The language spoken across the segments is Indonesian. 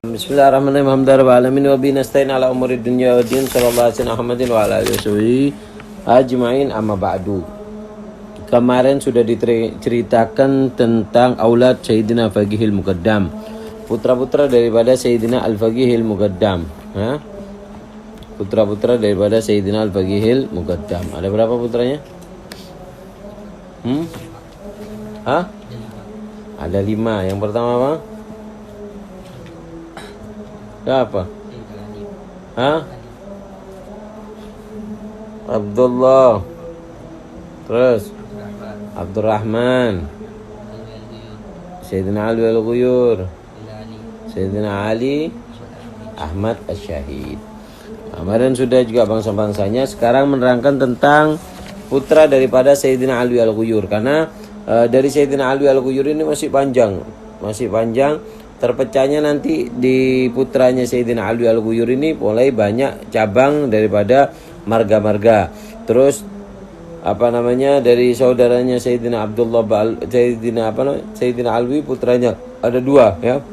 Bismillahirrahmanirrahim. Alhamdulillahirabbil wa bihi nasta'in ala umuri dunya waddin. Shallallahu alaihi Muhammadin wa ala alihi wasallam ajmain, amma ba'du. Kemarin sudah diceritakan tentang aulad Sayyidina Faqihil Muqaddam, putra-putra daripada Sayyidina Al-Faqihil Muqaddam. Putra-putra daripada Sayyidina Al-Faqihil Muqaddam. Ada berapa putranya? Ada 5. Yang pertama apa? Apa? Abdullah. Terus Abdurrahman. Sayyidina Ali al-Ghuyur. Sayyidina Ali Ahmad Asy-Syahid. Kemarin sudah juga bangsa-bangsanya. Sekarang menerangkan tentang putra daripada Sayyidina Ali al-Ghuyur. Karena dari Sayyidina Ali al-Ghuyur ini masih panjang. Terpecahnya nanti di putranya Sayyidina Ali al-Ghuyur ini mulai banyak cabang daripada marga-marga. Terus dari saudaranya Sayyidina Abdullah Sayyidina Alwi putranya ada 2 ya.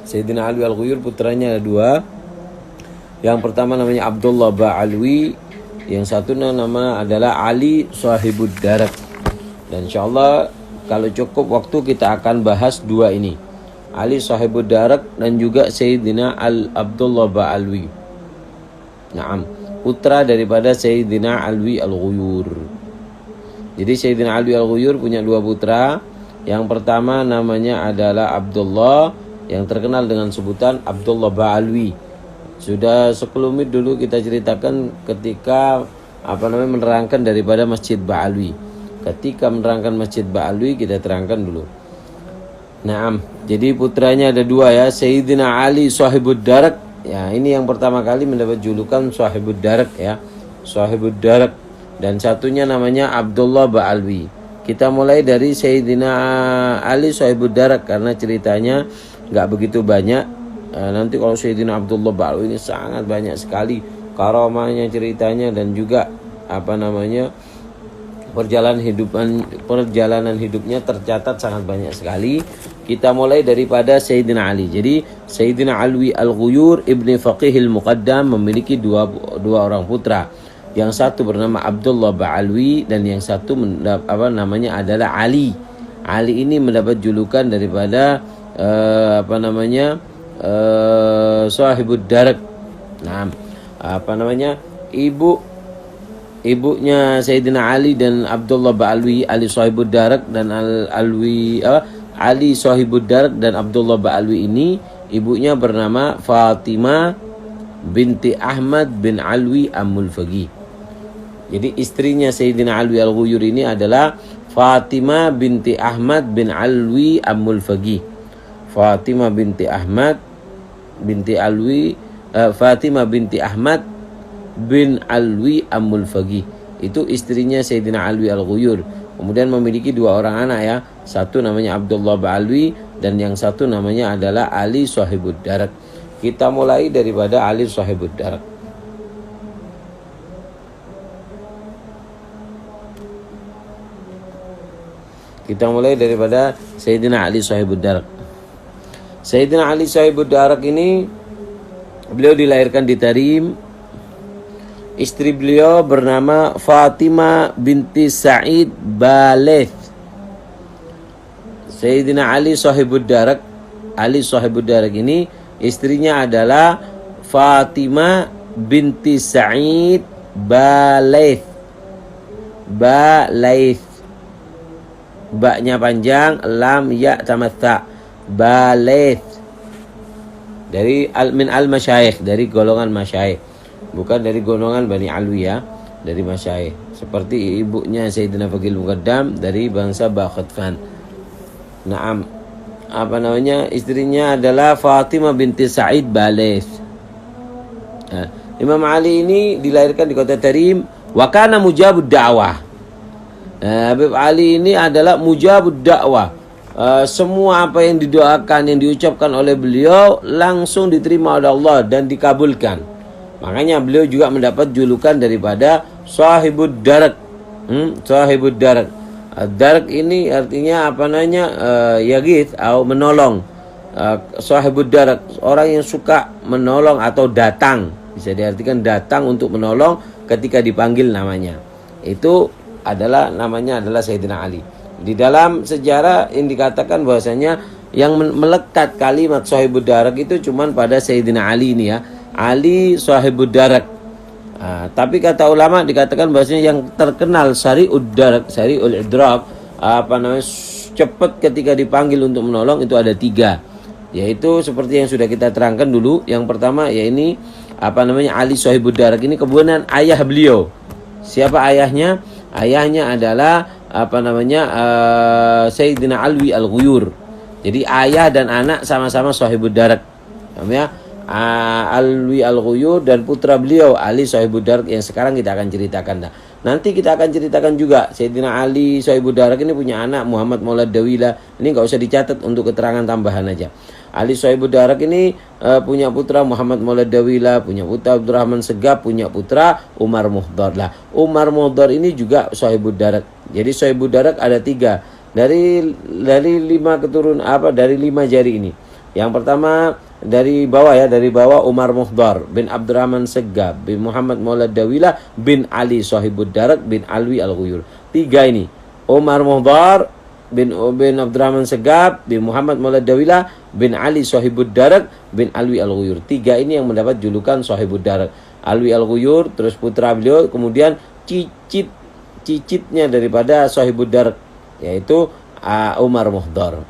Sayyidina Ali al-Ghuyur putranya ada 2. Yang pertama namanya Abdullah Ba'alwi, yang satu nama adalah Ali Sahibud Darak. Dan insyaallah kalau cukup waktu kita akan bahas 2 ini. Ali Sahibud Darak dan juga Sayyidina Abdullah Ba'alwi. Naam, putra daripada Sayyidina Alwi al-Ghuyur. Jadi Sayyidina Alwi al-Ghuyur punya 2 putra. Yang pertama namanya adalah Abdullah, yang terkenal dengan sebutan Abdullah Ba'alwi. Sudah sekelumit dulu kita ceritakan ketika menerangkan daripada Masjid Ba'alwi. Ketika menerangkan Masjid Ba'alwi kita terangkan dulu. Naam, jadi putranya ada 2 ya, Sayyidina Ali Sahibud Darak. Ya, ini yang pertama kali mendapat julukan Sahibud Darak ya, Sahibud Darak. Dan satunya namanya Abdullah Ba'alwi. Kita mulai dari Sayyidina Ali Sahibud Darak karena ceritanya nggak begitu banyak. Nanti kalau Sayyidina Abdullah Ba'alwi ini sangat banyak sekali karamahnya, ceritanya, dan juga perjalanan hidupnya tercatat sangat banyak sekali. Kita mulai daripada Sayyidina Ali. Jadi Sayyidina Alwi al-Ghuyur ibni Faqihil Muqaddam memiliki dua orang putra. Yang satu bernama Abdullah Ba'alwi dan yang satu namanya adalah Ali. Ali ini mendapat julukan daripada Sahibud Darak. Nah, ibunya Sayyidina Ali dan Abdullah Ba'alwi, Ali Sahibud Darak dan Ali Sahibud Darak dan Abdullah Ba'alwi ini ibunya bernama Fatimah binti Ahmad bin Alwi Ammul Faqih. Jadi istrinya Sayyidina Alwi al-Ghuyur ini adalah Fatimah binti Ahmad bin Alwi Ammul Faqih. Fatimah binti Ahmad binti Alwi Fatimah binti Ahmad bin Alwi Ammul Faqih. Itu istrinya Sayyidina Alwi al-Ghuyur. Kemudian memiliki 2 orang anak ya. Satu namanya Abdullah Ba'alwi dan yang satu namanya adalah Ali Sahibud Darak. Kita mulai daripada Ali Sahibud Darak. Kita mulai daripada Sayyidina Ali Sahibud Darak. Sayyidina Ali Sahibud Darak ini beliau dilahirkan di Tarim. Istri beliau bernama Fatimah binti Sa'id Baleth. Sayyidina Ali Sahibud Darak. Ali Sahibud Darak ini istrinya adalah Fatimah binti Sa'id Baleth. Baleth. Ba-nya panjang, lam ya tamat ta. Baleth. Dari min al-masyayikh, dari golongan masyayikh. Bukan dari golongan Bani Alwi ya, dari masyayikh. Seperti ibunya Sayyidina Faqihil Muqaddam dari bangsa Bakhatfan. Naam. Istrinya adalah Fatimah binti Sa'id Baleth. Imam Ali ini dilahirkan di kota Tarim. Wa kana mujabud da'wah. Habib Ali ini adalah mujabud da'wah. Semua apa yang didoakan, yang diucapkan oleh beliau langsung diterima oleh Allah dan dikabulkan. Makanya beliau juga mendapat julukan daripada Sahibud Darak. Sahibud Darak. Darak ini artinya Yaghith atau menolong. Sahibud darak, orang yang suka menolong atau datang, bisa diartikan datang untuk menolong ketika dipanggil namanya. Itu adalah namanya adalah Sayyidina Ali. Di dalam sejarah yang dikatakan bahwasanya yang melekat kalimat Sahibud darak itu cuman pada Sayyidina Ali ini ya. Ali Sahibud darak. Tapi kata ulama dikatakan bahwasanya yang terkenal Sari'ud darak, Sari'ul idrak, cepat ketika dipanggil untuk menolong itu ada 3. Yaitu seperti yang sudah kita terangkan dulu. Yang pertama ya ini Ali Sahibud darak ini kemudian ayah beliau. Siapa ayahnya? Ayahnya adalah Sayyidina Alwi Al-Ghuyur. Jadi ayah dan anak sama-sama Sahibud darak. Paham ya? Alwi Al-Ghuyur dan putra beliau Ali Sahibud darak yang sekarang kita akan ceritakan. Nanti kita akan ceritakan juga Sayyidina Ali Sahibud darak ini punya anak Muhammad Maulad Dawila. Ini enggak usah dicatat untuk keterangan tambahan aja. Ali Sahibud darak ini punya putra Muhammad Maulad Dawila, punya putra Abdurrahman Segaf, punya putra Umar Muhdar. Lah, Umar Muhdar ini juga Sahibud darak. Jadi Sahibud darak ada 3 dari 5 keturunan dari 5 jari ini. Yang pertama dari bawah Umar Muhdar bin Abdurrahman Segaf bin Muhammad Maulad Dawila bin Ali Sahibud darak bin Alwi Al-Ghuyur. 3 ini. Umar Muhdar bin Abdurrahman Segaf bin Muhammad Maulad Dawila bin Ali Sahibud darak bin Alwi Al-Ghuyur. 3 ini yang mendapat julukan Sahibud darak. Alwi Al-Ghuyur, terus putra beliau, kemudian cicitnya daripada Sahibud darak yaitu Umar Muhdar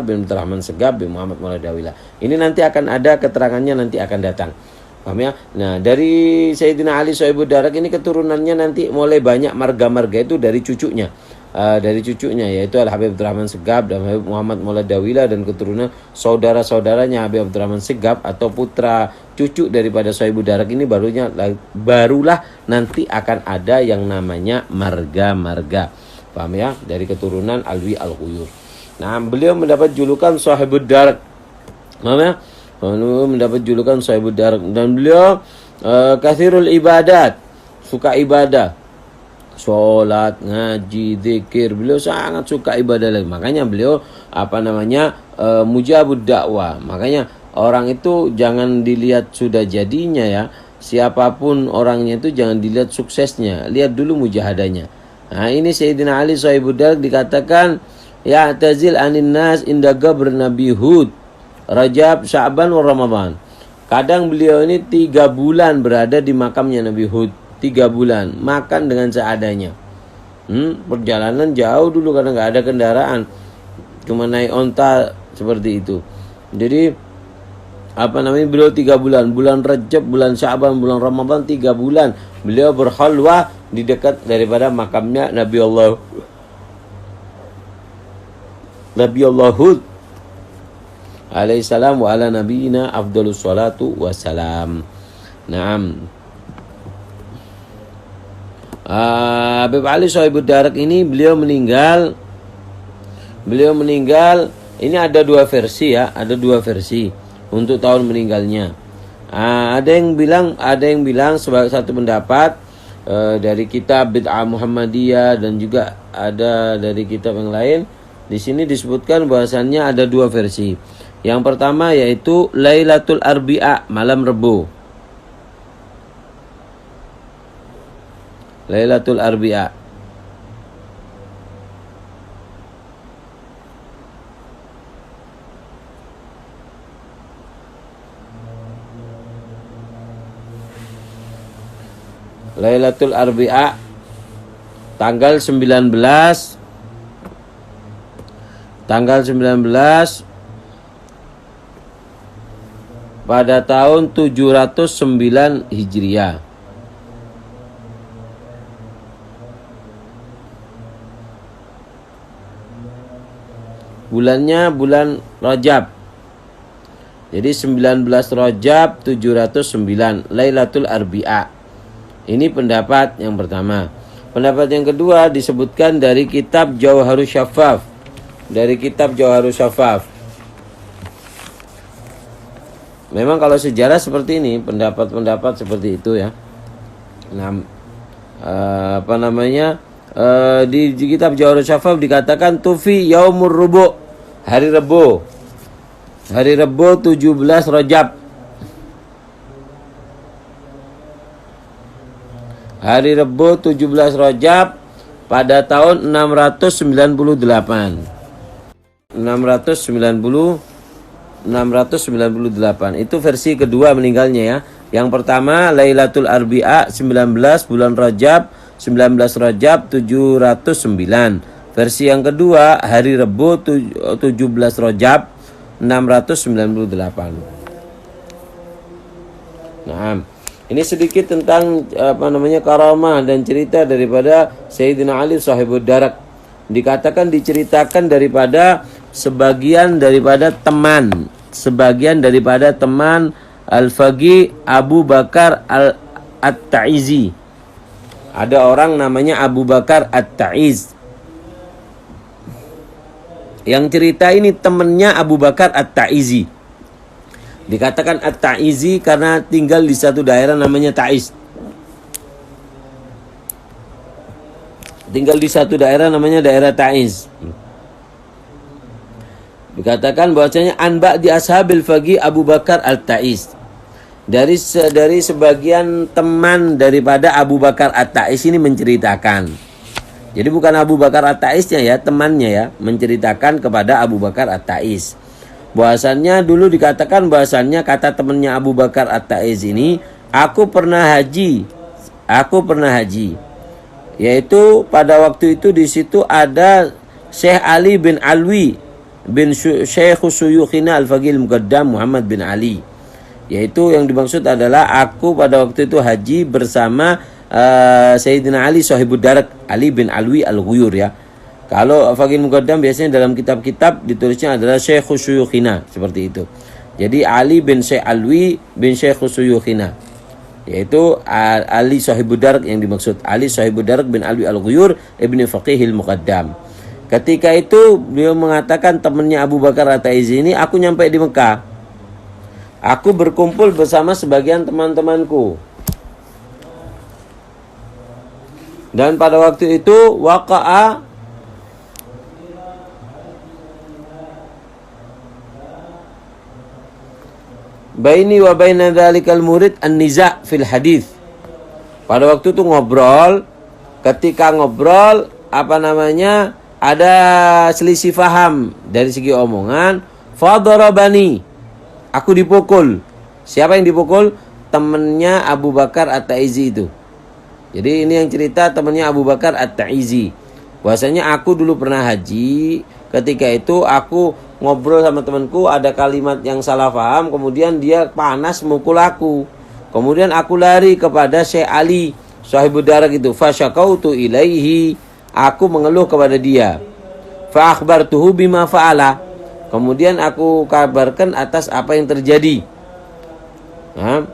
bin Abdurrahman Segaf bin Muhammad Maulad Dawila. Ini nanti akan ada keterangannya, nanti akan datang. Paham ya? Nah, dari Sayyidina Ali Sahibud darak ini keturunannya nanti mulai banyak marga-marga itu dari cucunya. Yaitu Al-Habib Abdurrahman Segaf dan Habib Muhammad Maulad Dawila dan keturunan saudara-saudaranya Habib Abdurrahman Segaf atau putra cucu daripada Sahibud darak ini barulah nanti akan ada yang namanya marga-marga. Paham ya? Dari keturunan Alwi Al-Ghuyur. Nah, beliau mendapat julukan Sahibud darak. Paham ya? Beliau mendapat julukan Sahibud darak dan beliau kathirul ibadat, suka ibadah. Sholat, ngaji, zikir, beliau sangat suka ibadah lagi. Makanya beliau mujabud dakwah. Makanya orang itu jangan dilihat sudah jadinya ya. Siapapun orangnya itu jangan dilihat suksesnya, lihat dulu mujahadanya. Nah, ini Sayyidina Ali Sahibud darak dikatakan ya tazil anin nas inda gabr Nabi Hud, Rajab, Sya'ban, wa Ramadan. Kadang beliau ini 3 bulan berada di makamnya Nabi Hud. 3 bulan makan dengan seadanya. Perjalanan jauh dulu karena nggak ada kendaraan, cuma naik onta seperti itu. Jadi beliau 3 bulan, bulan Rajab, bulan Sya'ban, bulan Ramadan, 3 bulan beliau berkhalwah di dekat daripada makamnya Nabi Allah Hud alaihissalam wa ala nabiyina afdhalus salatu wassalam. Naam. Habib Ali Sahibud darak ini beliau meninggal ini ada 2 versi ya, ada 2 versi untuk tahun meninggalnya. Ada yang bilang sebagai satu pendapat dari kitab Bid'ah Muhammadiyah dan juga ada dari kitab yang lain. Di sini disebutkan bahwasannya ada 2 versi. Yang pertama yaitu Lailatul Arbi'a, malam Rebo. Lailatul Arbi'a. Lailatul Arbi'a tanggal 19 pada tahun 709 Hijriah. Bulannya bulan Rajab. Jadi 19 Rajab 709 Lailatul Arbi'a. Ini pendapat yang pertama. Pendapat yang kedua disebutkan dari kitab Jawharus Syaffaf. Memang kalau sejarah seperti ini, pendapat-pendapat seperti itu ya. Nah, di kitab Jawharus Syaffaf dikatakan tufi yaumur rubu, hari Rebo. Hari Rebo 17 Rajab. Hari Rebo 17 Rajab pada tahun 698. 698. Itu versi kedua meninggalnya ya. Yang pertama Lailatul Arbi'a 19 bulan Rajab 19 Rajab 709. Versi yang kedua hari Rebo 17 Rajab 698. Nah, ini sedikit tentang karamah dan cerita daripada Sayyidina Ali Sahibud Darak. Diceritakan daripada sebagian daripada teman Al-Faqih Abu Bakar At-Ta'izi. Ada orang namanya Abu Bakar At-Ta'iz. Yang cerita ini temannya Abu Bakar At-Ta'izi. Dikatakan At-Ta'izi karena tinggal di satu daerah namanya Ta'iz. Tinggal di satu daerah namanya daerah Ta'iz. Dikatakan bahwasanya anba di ashabil faqih Abu Bakar At-Ta'iz. Dari sebagian teman daripada Abu Bakar At-Ta'iz ini menceritakan. Jadi bukan Abu Bakar At-Ta'iznya ya, temannya ya, menceritakan kepada Abu Bakar At-Ta'iz. Bahwasannya dulu dikatakan bahwasannya kata temannya Abu Bakar At-Ta'iz ini, aku pernah haji. Yaitu pada waktu itu di situ ada Syekh Ali bin Alwi bin Syekh Suyukhina Al-Faqih Al-Muqaddam Muhammad bin Ali. Yaitu yang dimaksud adalah aku pada waktu itu haji bersama Sayyidina Ali Sahibud Darak, Ali bin Alwi Al-Ghuyur ya. Kalau Faqih Muqaddam biasanya dalam kitab-kitab ditulisnya adalah Syekh Suyukhina, seperti itu. Jadi Ali bin Syekh Alwi bin Syekh Suyukhina, yaitu Ali Sahibud Darak yang dimaksud. Ali Sahibud Darak bin Alwi Al-Ghuyur Ibni Faqihil Muqaddam. Ketika itu beliau mengatakan temannya Abu Bakar At-Ta'iz ini, aku nyampe di Mekah. Aku berkumpul bersama sebagian teman-temanku. Dan pada waktu itu waqa'a baini wa baina dzalikal murid an-niza' fil hadis. Pada waktu itu ngobrol, ketika ngobrol ada selisih faham dari segi omongan, fadarabani. Aku dipukul. Siapa yang dipukul? Temannya Abu Bakar At-Ta'izi itu. Jadi ini yang cerita temannya Abu Bakar At-Ta'izi. Bahwasanya aku dulu pernah haji. Ketika itu aku ngobrol sama temanku, ada kalimat yang salah paham, kemudian dia panas mukul aku. Kemudian aku lari kepada Syekh Ali Sahibud Darak itu. Fasyakautu ilaihi. Aku mengeluh kepada dia. Fa akhbartuhu bima fa'ala. Kemudian aku kabarkan atas apa yang terjadi. Nah,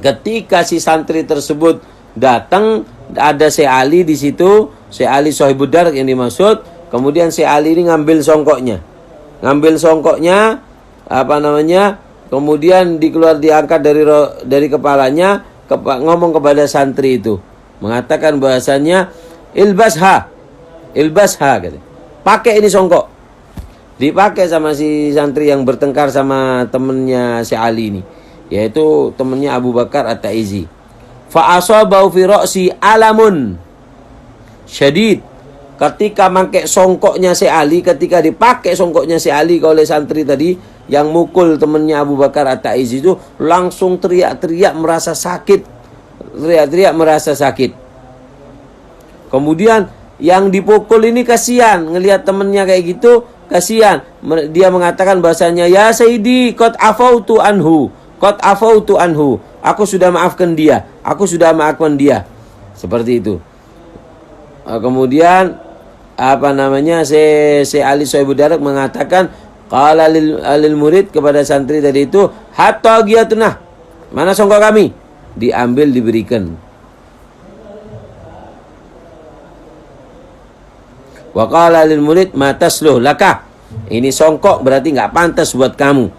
ketika si santri tersebut datang, ada Syekh Ali di situ, Syekh Ali Sahibud Darak yang dimaksud. Kemudian Syekh Ali ini ngambil songkoknya, kemudian diangkat dari kepalanya, ngomong kepada santri itu, mengatakan bahasanya ilbasha, gitu. Pakai ini songkok. Dipakai sama si santri yang bertengkar sama temennya Syekh Ali ini, yaitu temennya Abu Bakar At-Ta'izi. Fa asabahu fi ra'si alamun syadid. Ketika pakai songkoknya Syekh Ali, ketika dipakai songkoknya Syekh Ali oleh santri tadi yang mukul temennya Abu Bakar At-Ta'izi itu, langsung teriak-teriak merasa sakit. Kemudian yang dipukul ini kasihan, ngelihat temennya kayak gitu, kasihan. Dia mengatakan bahasanya, ya Sayyidi, qad afautu anhu. Aku sudah maafkan dia. Seperti itu. Kemudian Syekh Ali Sahibud Darak mengatakan, qala lil murid, kepada santri tadi itu, hatta giyatuna. Mana songkok kami? Diambil, diberikan. Wa qala lil murid matasluh laka. Ini songkok berarti enggak pantas buat kamu.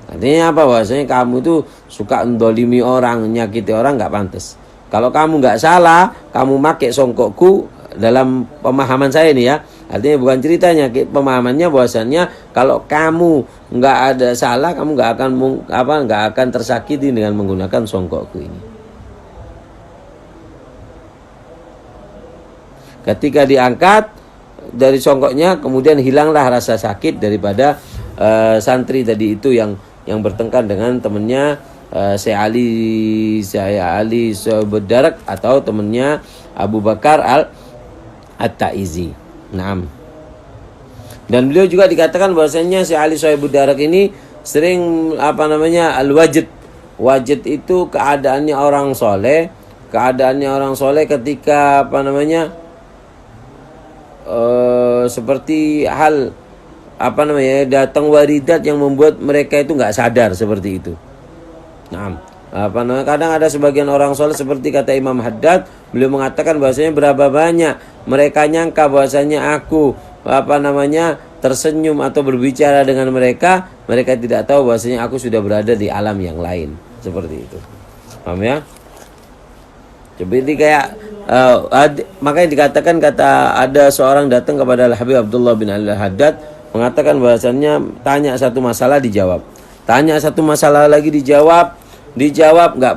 Artinya apa? Bahwasanya kamu itu suka mendolimi orang, nyakiti orang, enggak pantas. Kalau kamu enggak salah, kamu pakai songkokku, dalam pemahaman saya ini ya, Artinya bukan ceritanya, pemahamannya bahwasannya kalau kamu nggak ada salah, kamu nggak akan tersakiti dengan menggunakan songkokku ini. Ketika diangkat dari songkoknya, kemudian hilanglah rasa sakit daripada santri tadi itu yang bertengkar dengan temannya Syekh Ali Sohibud Darak atau temannya Abu Bakar At-Taizi. Naam. Dan beliau juga dikatakan bahwasanya Syekh Ali Sohibud Darak ini sering al-wajid. Wajid itu keadaannya orang soleh, ketika seperti hal datang waridat yang membuat mereka itu nggak sadar seperti itu. Nah, kadang ada sebagian orang soleh seperti kata Imam Haddad, beliau mengatakan bahwasanya berapa banyak mereka nyangka bahwasanya aku tersenyum atau berbicara dengan mereka tidak tahu bahwasanya aku sudah berada di alam yang lain, seperti itu. Paham ya? Seperti kayak makanya dikatakan ada seorang datang kepada Al-Habib Abdullah bin Al-Haddad mengatakan bahwasannya tanya satu masalah dijawab, tanya satu masalah lagi dijawab nggak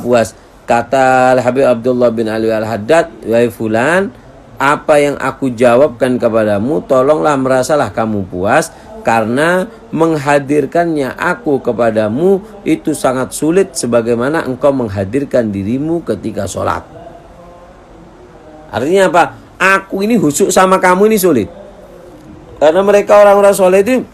puas. Kata Al-Habib Abdullah bin Al-Haddad, wahai fulan, apa yang aku jawabkan kepadamu tolonglah merasalah kamu puas, karena menghadirkannya aku kepadamu itu sangat sulit sebagaimana engkau menghadirkan dirimu ketika sholat. Artinya apa? Aku ini khusyuk sama kamu ini sulit. Karena mereka orang-orang soleh itu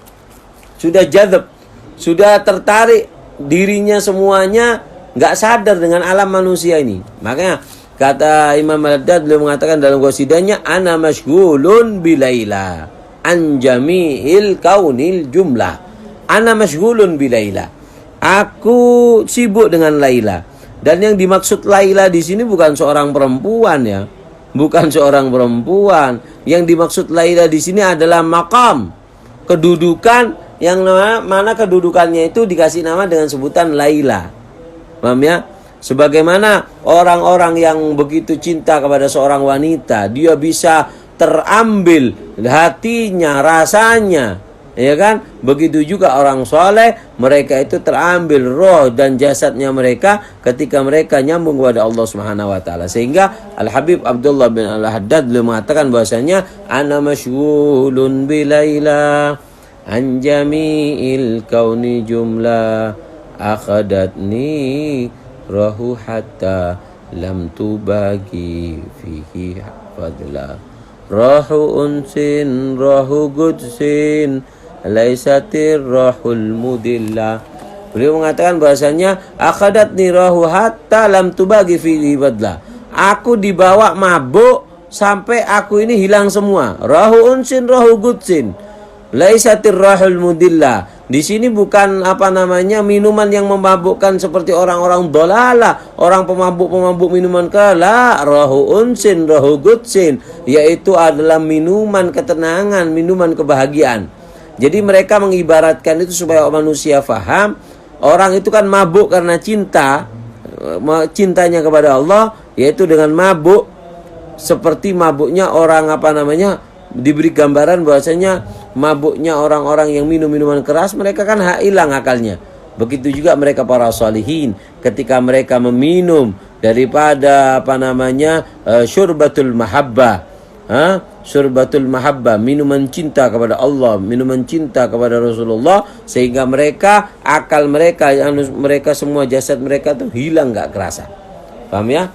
sudah jadzab, sudah tertarik dirinya semuanya, nggak sadar dengan alam manusia ini. Makanya kata Imam Al-Haddad, beliau mengatakan dalam qasidahnya, ana masyghulun bilaila an jami'il kaunil jumlah. Ana masyghulun bilaila. Aku sibuk dengan Laila. Dan yang dimaksud Laila di sini bukan seorang perempuan ya. Bukan seorang perempuan. Yang dimaksud Laila di sini adalah maqam, kedudukan yang mana kedudukannya itu dikasih nama dengan sebutan Laila. Paham ya? Sebagaimana orang-orang yang begitu cinta kepada seorang wanita, dia bisa terambil hatinya, rasanya, ya kan? Begitu juga orang soleh, mereka itu terambil roh dan jasadnya mereka ketika mereka nyambung kepada Allah Subhanahu wa taala. Sehingga Al-Habib Abdullah bin Al-Haddad beliau mengatakan bahwasanya ana masyghulun bilaila an jami'il kauni jumlah akhadatni rahu hatta lam tubagi fihi fadla rahu unsin rahu gudsin laisatir rahul mudillah. Beliau mengatakan bahasanya akhadatni rahu hatta lam tubagi fihi fadla. Aku dibawa mabuk sampai aku ini hilang semua. Rahu unsin rahu gudsin laisatir rahul mudillah. Di sini bukan minuman yang memabukkan seperti orang-orang dolala, orang pemabuk minuman kala. Rahu unsin rahu gudsin, yaitu adalah minuman ketenangan, minuman kebahagiaan. Jadi mereka mengibaratkan itu supaya manusia faham, orang itu kan mabuk karena cintanya kepada Allah, yaitu dengan mabuk seperti mabuknya orang diberi gambaran bahwasanya mabuknya orang-orang yang minum minuman keras, mereka kan hilang akalnya. Begitu juga mereka para salihin ketika mereka meminum daripada syurbatul mahabbah, syurbatul mahabbah, minuman cinta kepada Allah, minuman cinta kepada Rasulullah, sehingga mereka akal mereka semua jasad mereka tuh hilang, nggak kerasa. Paham ya?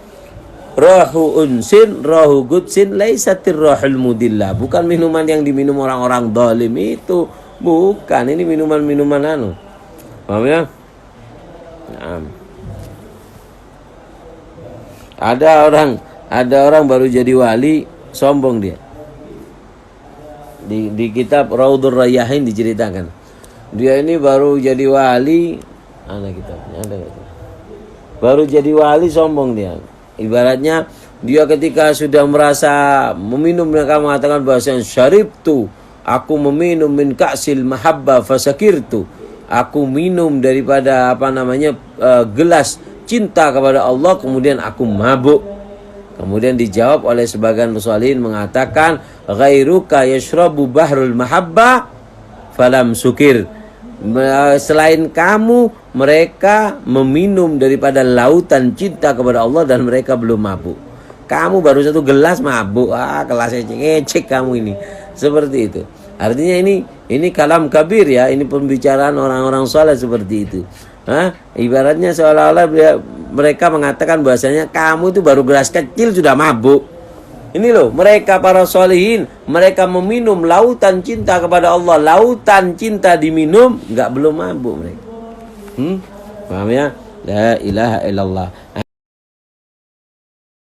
Rahu unsin, rahu gudsin, laisatir rahul mudillah. Bukan minuman yang diminum orang-orang zalim itu. Bukan, ini minuman-minuman Paham ya? Nah. Ada orang baru jadi wali, sombong dia. Di kitab Raudhur Rayyahin diceritakan. Dia ini baru jadi wali, baru jadi wali, sombong dia. Ibaratnya dia ketika sudah merasa meminum, mereka mengatakan bahasa syaribtu, aku meminum min ka'sil mahabbah fasakirtu. Aku minum daripada gelas cinta kepada Allah, kemudian aku mabuk. Kemudian dijawab oleh sebagian musallin mengatakan ghairuka yashrabu bahrul mahabbah falam sukir. Selain kamu mereka meminum daripada lautan cinta kepada Allah dan mereka belum mabuk. Kamu baru 1 gelas mabuk. Kelasnya ngecek kamu ini. Seperti itu. Artinya ini kalam kabir ya, ini pembicaraan orang-orang saleh seperti itu. Ibaratnya seolah-olah mereka mengatakan bahasanya kamu itu baru gelas kecil sudah mabuk. Ini loh, mereka para sholihin, mereka meminum lautan cinta kepada Allah, lautan cinta diminum, belum mabuk mereka. Paham ya? La ilaha illallah.